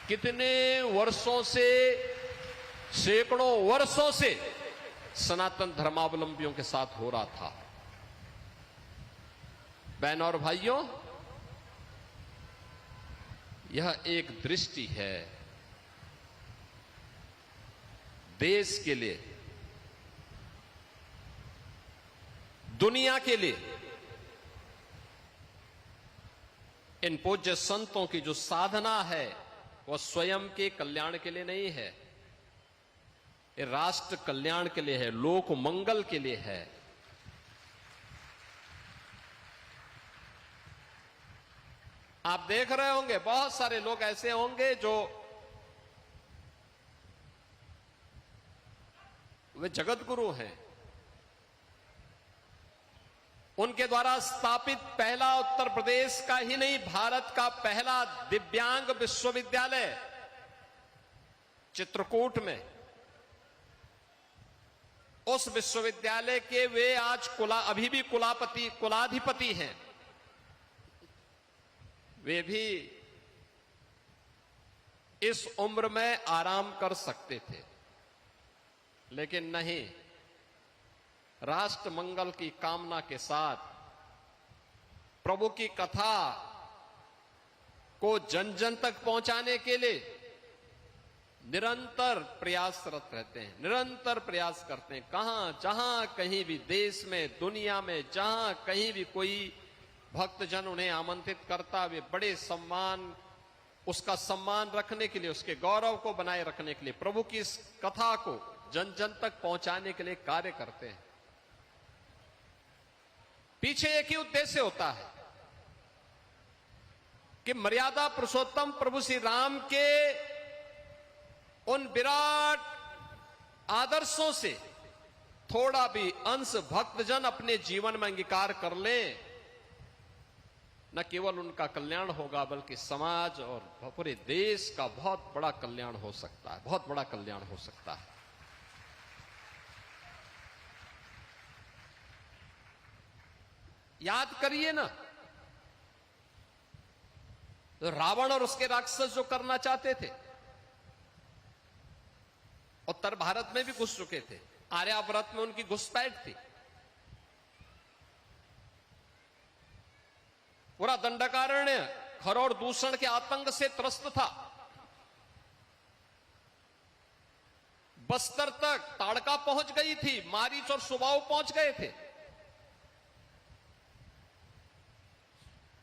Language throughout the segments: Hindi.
कितने वर्षों से, सैकड़ों वर्षों से सनातन धर्मावलंबियों के साथ हो रहा था। बहनों और भाइयों, यह एक दृष्टि है देश के लिए, दुनिया के लिए। इन पूज्य संतों की जो साधना है वह स्वयं के कल्याण के लिए नहीं है, ये राष्ट्र कल्याण के लिए है, लोक मंगल के लिए है। आप देख रहे होंगे बहुत सारे लोग ऐसे होंगे जो वे जगत गुरु हैं, उनके द्वारा स्थापित पहला उत्तर प्रदेश का ही नहीं भारत का पहला दिव्यांग विश्वविद्यालय चित्रकूट में, उस विश्वविद्यालय के वे आज अभी भी कुलाधिपति हैं। वे भी इस उम्र में आराम कर सकते थे, लेकिन नहीं, राष्ट्र मंगल की कामना के साथ प्रभु की कथा को जन जन तक पहुंचाने के लिए निरंतर प्रयासरत रहते हैं, निरंतर प्रयास करते हैं। जहां कहीं भी देश में, दुनिया में, जहां कहीं भी कोई भक्तजन उन्हें आमंत्रित करता, वे बड़े सम्मान, उसका सम्मान रखने के लिए, उसके गौरव को बनाए रखने के लिए, प्रभु की इस कथा को जन जन तक पहुंचाने के लिए कार्य करते हैं। पीछे एक ही उद्देश्य होता है कि मर्यादा पुरुषोत्तम प्रभु श्री राम के उन विराट आदर्शों से थोड़ा भी अंश भक्तजन अपने जीवन में अंगीकार कर लें, न केवल उनका कल्याण होगा बल्कि समाज और पूरे देश का बहुत बड़ा कल्याण हो सकता है, बहुत बड़ा कल्याण हो सकता है। याद करिए ना, तो रावण और उसके राक्षस जो करना चाहते थे, उत्तर भारत में भी घुस चुके थे, आर्यावर्त में उनकी घुसपैठ थी, पूरा दंडकारण्य खरौर दूषण के आतंक से त्रस्त था। बस्तर तक ताड़का पहुंच गई थी, मारीच और सुबाऊ पहुंच गए थे।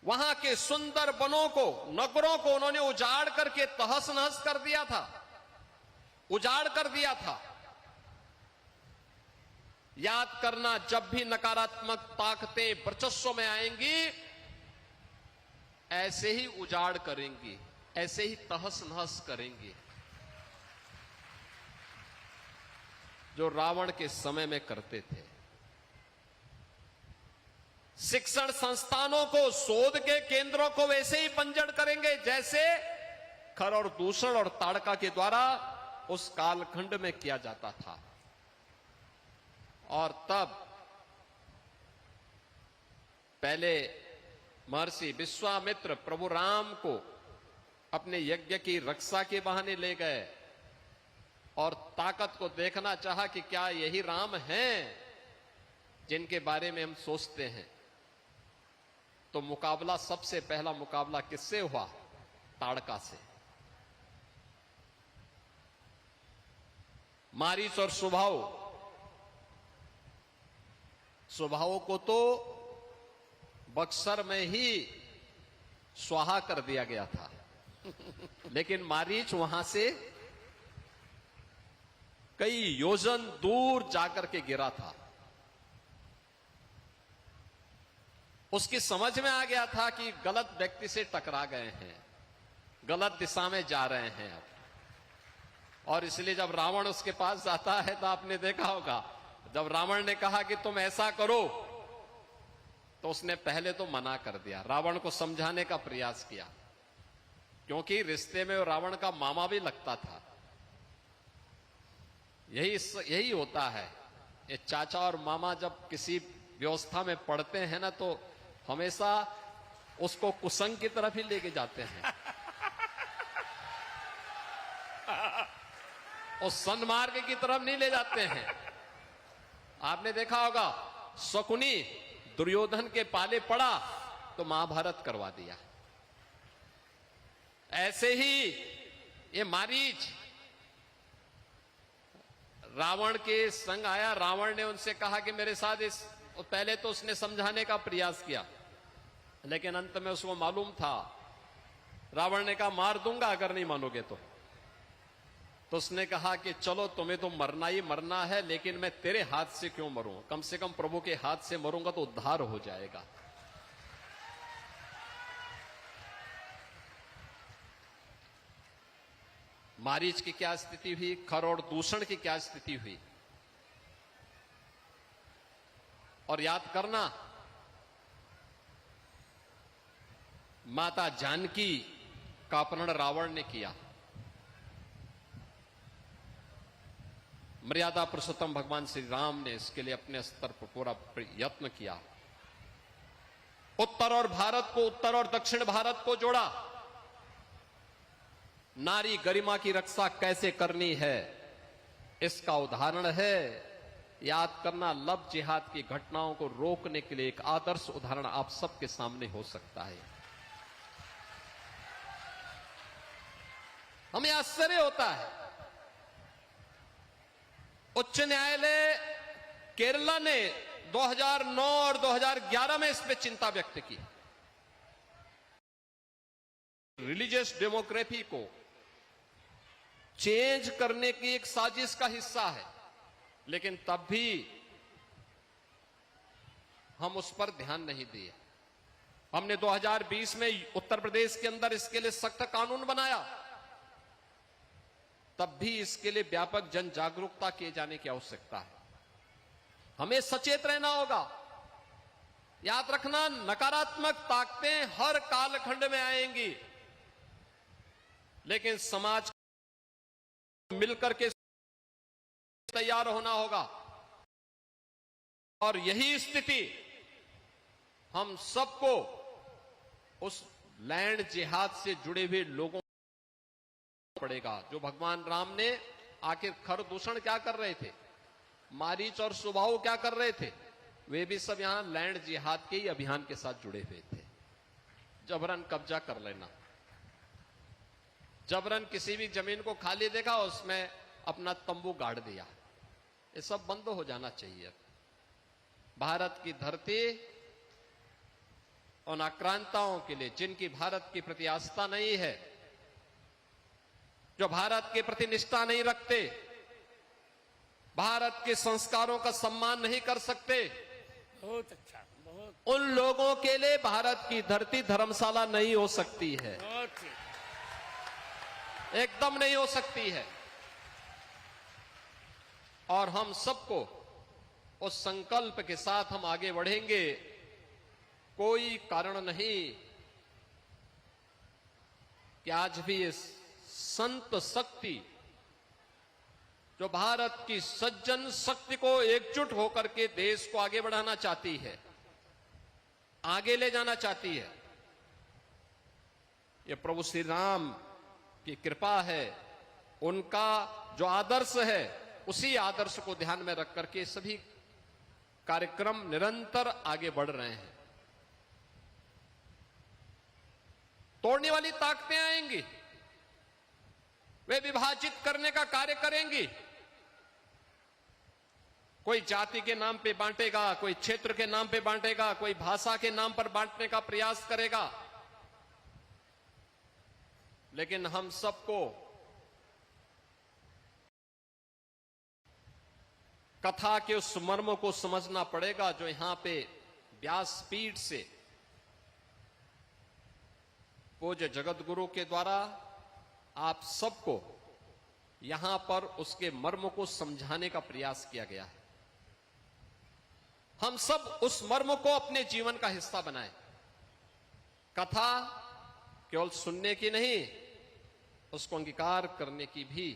वहां के सुंदर वनों को, नगरों को उन्होंने उजाड़ करके तहस नहस कर दिया था, उजाड़ कर दिया था। याद करना, जब भी नकारात्मक ताकतें वर्चस्व में आएंगी, ऐसे ही उजाड़ करेंगी, ऐसे ही तहस नहस करेंगी, जो रावण के समय में करते थे। शिक्षण संस्थानों को, शोध के केंद्रों को वैसे ही बंजर करेंगे जैसे खरौर दूषण और ताड़का के द्वारा उस कालखंड में किया जाता था। और तब पहले महर्षि विश्वामित्र प्रभु राम को अपने यज्ञ की रक्षा के बहाने ले गए और ताकत को देखना चाहा कि क्या यही राम हैं जिनके बारे में हम सोचते हैं। तो मुकाबला, सबसे पहला मुकाबला किससे हुआ? ताड़का से। मारीच और सुबाहु को तो बक्सर में ही स्वाहा कर दिया गया था, लेकिन मारीच वहां से कई योजन दूर जाकर के गिरा था। उसकी समझ में आ गया था कि गलत व्यक्ति से टकरा गए हैं, गलत दिशा में जा रहे हैं अब। और इसलिए जब रावण उसके पास जाता है तो आपने देखा होगा, जब रावण ने कहा कि तुम ऐसा करो, तो उसने पहले तो मना कर दिया, रावण को समझाने का प्रयास किया, क्योंकि रिश्ते में रावण का मामा भी लगता था। यही होता है, ये चाचा और मामा जब किसी व्यवस्था में पड़ते हैं ना, तो हमेशा उसको कुसंग की तरफ ही लेके जाते हैं। और सन्मार्ग की तरफ नहीं ले जाते हैं। आपने देखा होगा, शकुनी दुर्योधन के पाले पड़ा तो महाभारत करवा दिया। ऐसे ही ये मारीच रावण के संग आया। रावण ने उनसे कहा कि मेरे साथ इस, पहले तो उसने समझाने का प्रयास किया, लेकिन अंत में उसको मालूम था, रावण ने कहा मार दूंगा अगर नहीं मानोगे तो उसने कहा कि चलो तुम्हें तो मरना ही मरना है, लेकिन मैं तेरे हाथ से क्यों मरूं, कम से कम प्रभु के हाथ से मरूंगा तो उद्धार हो जाएगा। मारीच की क्या स्थिति हुई, खर और दूषण की क्या स्थिति हुई। और याद करना, माता जानकी का अपहरण रावण ने किया। मर्यादा पुरुषोत्तम भगवान श्री राम ने इसके लिए अपने स्तर पर पूरा यत्न किया। उत्तर और भारत को, उत्तर और दक्षिण भारत को जोड़ा। नारी गरिमा की रक्षा कैसे करनी है, इसका उदाहरण है। याद करना, लव जिहाद की घटनाओं को रोकने के लिए एक आदर्श उदाहरण आप सबके सामने हो सकता है। हमें आश्चर्य होता है, उच्च न्यायालय केरला ने 2009 और 2011 में इस पे चिंता व्यक्त की। रिलीजियस डेमोग्राफी को चेंज करने की एक साजिश का हिस्सा है, लेकिन तब भी हम उस पर ध्यान नहीं दिए। हमने 2020 में उत्तर प्रदेश के अंदर इसके लिए सख्त कानून बनाया, तब भी इसके लिए व्यापक जन जागरूकता किए जाने की आवश्यकता है। हमें सचेत रहना होगा। याद रखना, नकारात्मक ताकतें हर कालखंड में आएंगी, लेकिन समाज मिलकर के तैयार होना होगा। और यही स्थिति हम सबको उस लैंड जिहाद से जुड़े हुए लोगों पड़ेगा। जो भगवान राम ने आखिर खर दूषण क्या कर रहे थे, मारीच और सुबाहु क्या कर रहे थे, वे भी सब यहां लैंड जिहाद के ही अभियान के साथ जुड़े हुए थे। जबरन कब्जा कर लेना, जबरन किसी भी जमीन को खाली देखा उसमें अपना तंबू गाड़ दिया, ये सब बंद हो जाना चाहिए। भारत की धरती उन आक्रांताओं के लिए जिनकी भारत के प्रति आस्था नहीं है, जो भारत के प्रति निष्ठा नहीं रखते, भारत के संस्कारों का सम्मान नहीं कर सकते, बहुत अच्छा, बहुत, उन लोगों के लिए भारत की धरती धर्मशाला नहीं हो सकती है, बहुत एकदम नहीं हो सकती है। और हम सबको उस संकल्प के साथ हम आगे बढ़ेंगे। कोई कारण नहीं कि आज भी इस संत शक्ति जो भारत की सज्जन शक्ति को एकजुट होकर के देश को आगे बढ़ाना चाहती है, आगे ले जाना चाहती है, ये प्रभु श्री राम की कृपा है। उनका जो आदर्श है, उसी आदर्श को ध्यान में रख करके सभी कार्यक्रम निरंतर आगे बढ़ रहे हैं। तोड़ने वाली ताकतें आएंगी, वे विभाजित करने का कार्य करेंगी। कोई जाति के नाम पे बांटेगा, कोई क्षेत्र के नाम पे बांटेगा, कोई भाषा के नाम पर बांटने का प्रयास करेगा। लेकिन हम सबको कथा के उस मर्म को समझना पड़ेगा जो यहां पे व्यासपीठ से पूज्य जगत गुरु के द्वारा आप सबको यहां पर उसके मर्म को समझाने का प्रयास किया गया है। हम सब उस मर्म को अपने जीवन का हिस्सा बनाएं। कथा केवल सुनने की नहीं, उसको अंगीकार करने की भी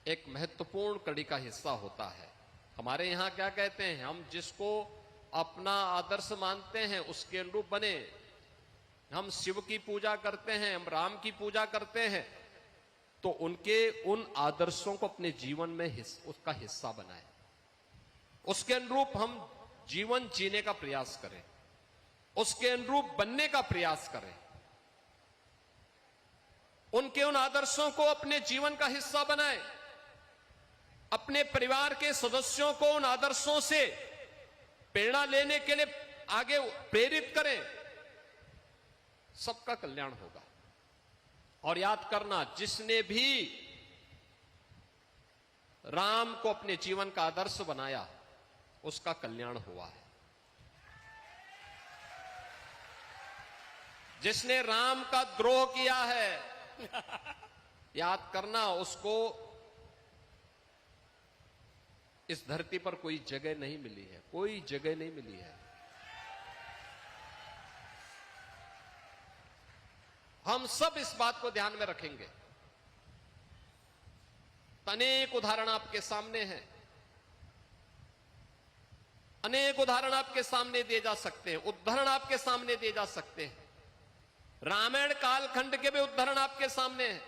एक महत्वपूर्ण कड़ी का हिस्सा होता है। हमारे यहां क्या कहते हैं, हम जिसको अपना आदर्श मानते हैं उसके अनुरूप बने। हम शिव की पूजा करते हैं, हम राम की पूजा करते हैं, तो उनके उन आदर्शों को अपने जीवन में उसका हिस्सा बनाए, उसके अनुरूप हम जीवन जीने का प्रयास करें, उसके अनुरूप बनने का प्रयास करें, उनके उन आदर्शों को अपने जीवन का हिस्सा बनाएं, अपने परिवार के सदस्यों को उन आदर्शों से प्रेरणा लेने के लिए आगे प्रेरित करें। सबका कल्याण होगा। और याद करना, जिसने भी राम को अपने जीवन का आदर्श बनाया उसका कल्याण हुआ है। जिसने राम का द्रोह किया है, याद करना, उसको इस धरती पर कोई जगह नहीं मिली है, कोई जगह नहीं मिली है। हम सब इस बात को ध्यान में रखेंगे। अनेक उदाहरण आपके सामने हैं, अनेक उदाहरण आपके सामने दिए जा सकते हैं, उदाहरण आपके सामने दिए जा सकते हैं। रामायण कालखंड के भी उदाहरण आपके सामने हैं।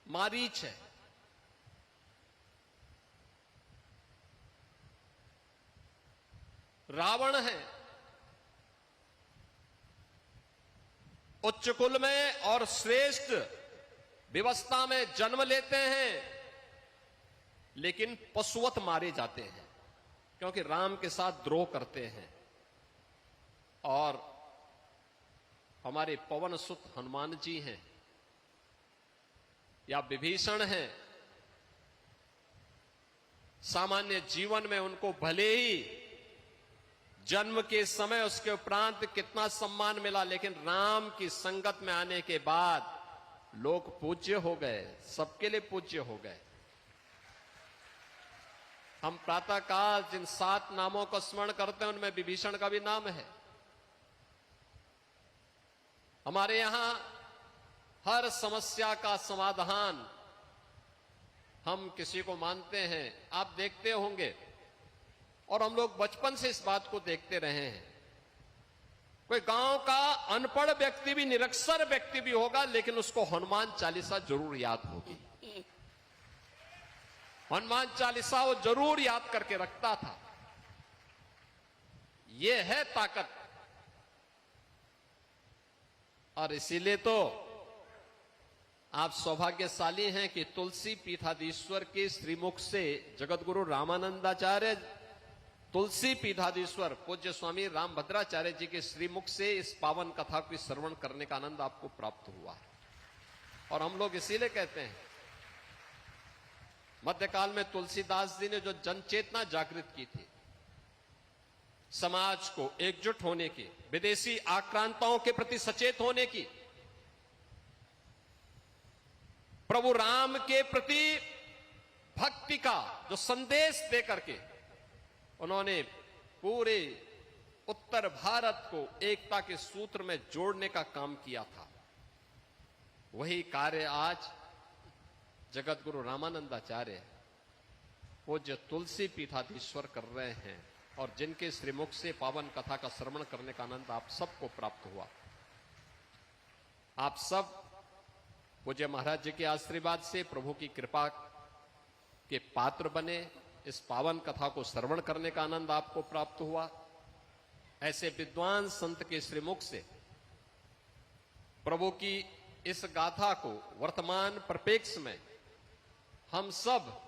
मारीच है, रावण है, उच्च कुल में और श्रेष्ठ व्यवस्था में जन्म लेते हैं, लेकिन पशुवत मारे जाते हैं क्योंकि राम के साथ द्रोह करते हैं। और हमारे पवन सुत हनुमान जी हैं या विभीषण हैं, सामान्य जीवन में उनको भले ही जन्म के समय उसके उपरांत कितना सम्मान मिला, लेकिन राम की संगत में आने के बाद लोग पूज्य हो गए, सबके लिए पूज्य हो गए। हम प्रातःकाल जिन 7 नामों को स्मरण करते हैं उनमें विभीषण का भी नाम है। हमारे यहां हर समस्या का समाधान हम किसी को मानते हैं, आप देखते होंगे, और हम लोग बचपन से इस बात को देखते रहे हैं। कोई गांव का अनपढ़ व्यक्ति भी, निरक्षर व्यक्ति भी होगा, लेकिन उसको हनुमान चालीसा जरूर याद होगी। हनुमान चालीसा वो जरूर याद करके रखता था। ये है ताकत। और इसीलिए तो आप सौभाग्यशाली हैं कि तुलसी पीठाधीश्वर के श्रीमुख से जगतगुरु रामानंदाचार्य, तुलसी पीठाधीश्वर पूज्य स्वामी रामभद्राचार्य जी के श्रीमुख से इस पावन कथा को श्रवण करने का आनंद आपको प्राप्त हुआ है। और हम लोग इसीलिए कहते हैं, मध्यकाल में तुलसीदास जी ने जो जनचेतना जागृत की थी, समाज को एकजुट होने की, विदेशी आक्रांताओं के प्रति सचेत होने की, प्रभु राम के प्रति भक्ति का जो संदेश दे करके उन्होंने पूरे उत्तर भारत को एकता के सूत्र में जोड़ने का काम किया था। वही कार्य आज जगतगुरु रामानंदाचार्य पूज्य तुलसी पीठाधीश्वर कर रहे हैं, और जिनके श्रीमुख से पावन कथा का श्रवण करने का आनंद आप सबको प्राप्त हुआ। आप सब पूज्य महाराज जी के आशीर्वाद से प्रभु की कृपा के पात्र बने, इस पावन कथा को श्रवण करने का आनंद आपको प्राप्त हुआ। ऐसे विद्वान संत के श्रीमुख से प्रभु की इस गाथा को वर्तमान परिप्रेक्ष्य में हम सब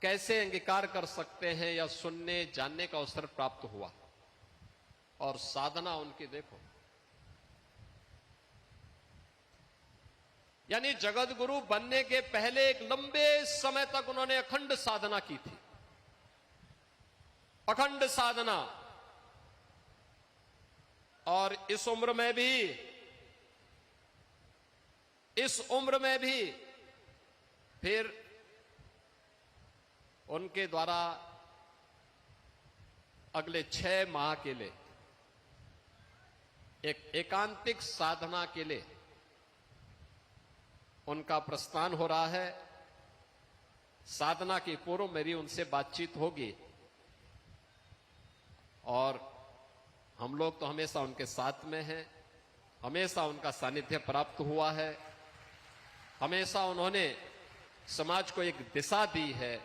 कैसे अंगीकार कर सकते हैं या सुनने जानने का अवसर प्राप्त हुआ। और साधना उनकी देखो, यानी जगत गुरु बनने के पहले एक लंबे समय तक उन्होंने अखंड साधना की थी, अखंड साधना। और इस उम्र में भी फिर उनके द्वारा अगले 6 माह के लिए एक एकांतिक साधना के लिए उनका प्रस्थान हो रहा है। साधना के पूर्व मेरी उनसे बातचीत होगी, और हम लोग तो हमेशा उनके साथ में हैं। हमेशा उनका सानिध्य प्राप्त हुआ है। हमेशा उन्होंने समाज को एक दिशा दी है।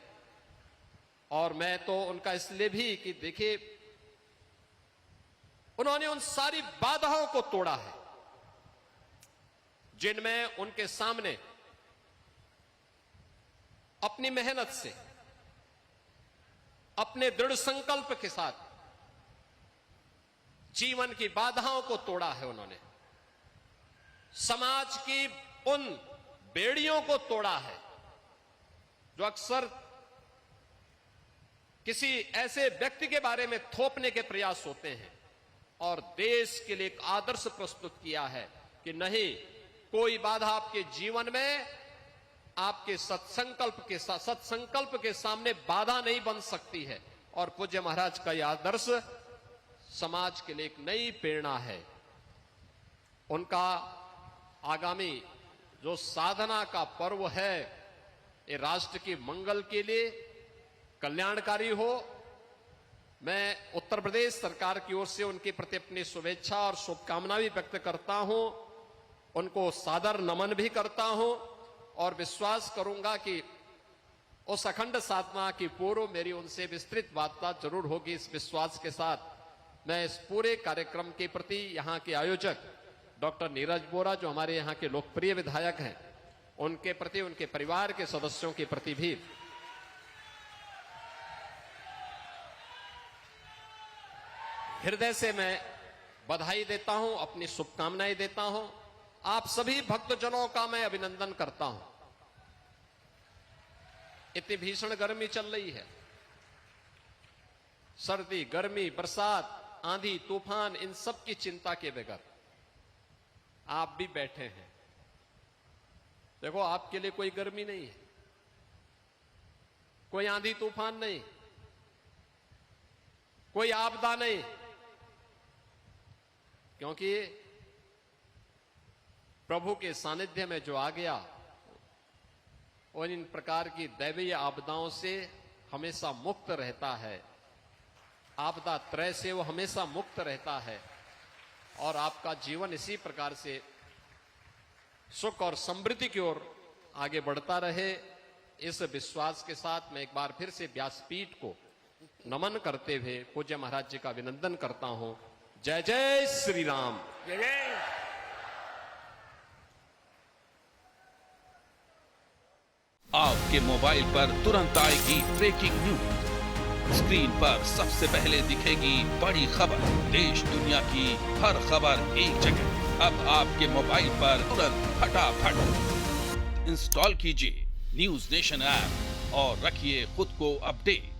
और मैं तो उनका इसलिए भी कि देखिए, उन्होंने उन सारी बाधाओं को तोड़ा है जिनमें उनके सामने अपनी मेहनत से, अपने दृढ़ संकल्प के साथ जीवन की बाधाओं को तोड़ा है। उन्होंने समाज की उन बेड़ियों को तोड़ा है जो अक्सर किसी ऐसे व्यक्ति के बारे में थोपने के प्रयास होते हैं, और देश के लिए एक आदर्श प्रस्तुत किया है कि नहीं, कोई बाधा आपके जीवन में आपके सत्संकल्प के सामने बाधा नहीं बन सकती है। और पूज्य महाराज का यह आदर्श समाज के लिए एक नई प्रेरणा है। उनका आगामी जो साधना का पर्व है, ये राष्ट्र के मंगल के लिए कल्याणकारी हो। मैं उत्तर प्रदेश सरकार की ओर से उनके प्रति अपनी शुभेच्छा और शुभकामना भी व्यक्त करता हूं, उनको सादर नमन भी करता हूं, और विश्वास करूंगा कि उस अखंड साधना की पूर्व मेरी उनसे विस्तृत वार्ता जरूर होगी। इस विश्वास के साथ मैं इस पूरे कार्यक्रम के प्रति यहां के आयोजक डॉक्टर नीरज बोरा, जो हमारे यहां के लोकप्रिय विधायक हैं, उनके प्रति, उनके परिवार के सदस्यों के प्रति भी हृदय से मैं बधाई देता हूं, अपनी शुभकामनाएं देता हूं। आप सभी भक्तजनों का मैं अभिनंदन करता हूं। इतनी भीषण गर्मी चल रही है, सर्दी, गर्मी, बरसात, आंधी, तूफान, इन सब की चिंता के बगैर आप भी बैठे हैं। देखो, आपके लिए कोई गर्मी नहीं है, कोई आंधी तूफान नहीं, कोई आपदा नहीं, क्योंकि प्रभु के सानिध्य में जो आ गया और इन प्रकार की दैवीय आपदाओं से हमेशा मुक्त रहता है। आपदा त्रय से वो हमेशा मुक्त रहता है, और आपका जीवन इसी प्रकार से सुख और समृद्धि की ओर आगे बढ़ता रहे। इस विश्वास के साथ मैं एक बार फिर से व्यासपीठ को नमन करते हुए पूज्य महाराज जी का अभिनंदन करता हूं। जय जय श्री राम। जय जय। आपके मोबाइल पर तुरंत आएगी ब्रेकिंग न्यूज। स्क्रीन पर सबसे पहले दिखेगी बड़ी खबर। देश दुनिया की हर खबर एक जगह। अब आपके मोबाइल पर तुरंत फटाफट इंस्टॉल कीजिए न्यूज नेशन ऐप और रखिए खुद को अपडेट।